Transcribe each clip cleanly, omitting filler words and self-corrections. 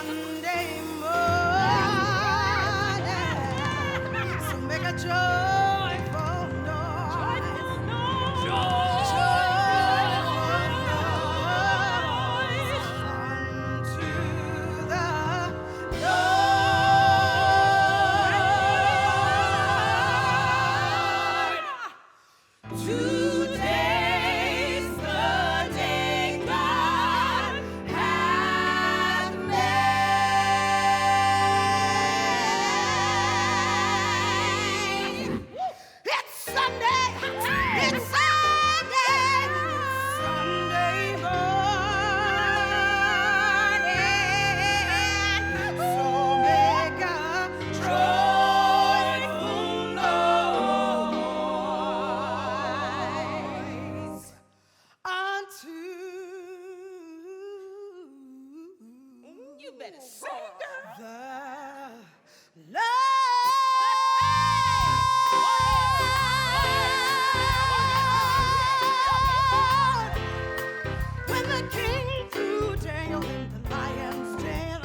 Sunday morning. So make a joyful noise. Joyful noise unto the Lord. Today's the day God hath made. It's Sunday. It's Sunday. Sunday morning. So make a joyful noise unto You better sing, girl. the Lord. When the king threw Daniel in the lion's den,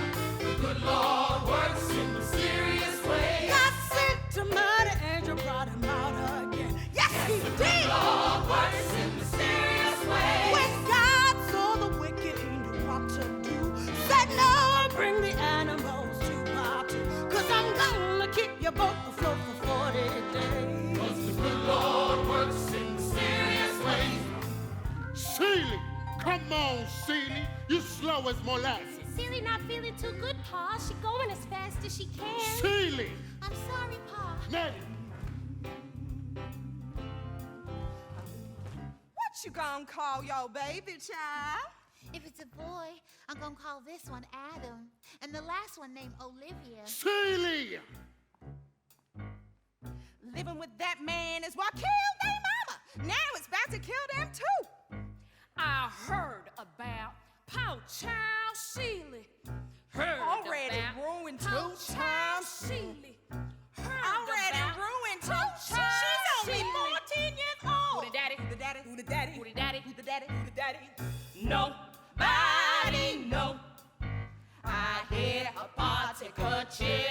Good Lord works in mysterious ways. God sent a mighty angel, brought him out again. Yes, he did. Lord works in mysterious ways. When God saw the wicked, he knew what to do. Said, Lord, bring the animals to bow to, 'cause I'm gonna keep your boat afloat for 40 days. 'Cause the good Lord works in mysterious ways. Seely, come on, Seely. You slow as molasses. Seely not feeling too good, Pa. She going as fast as she can. Seely, I'm sorry, Pa. Nettie. What you gonna call your baby, child? If it's a boy, I'm gonna call this one Adam, and the last one named Olivia. Seely. Living with that man is what killed their mama. Now it's about to kill them too. I heard about Paul Child Seely. Heard Already about ruined Paul 2 Child times. Seely. Heard Already about ruined 2 Paul times. She's Child only Seely. 14 years Who old. the daddy? Who the daddy? Who the daddy? Who the daddy? Who the daddy? Who the daddy? Nobody know. I hear a particle cheer.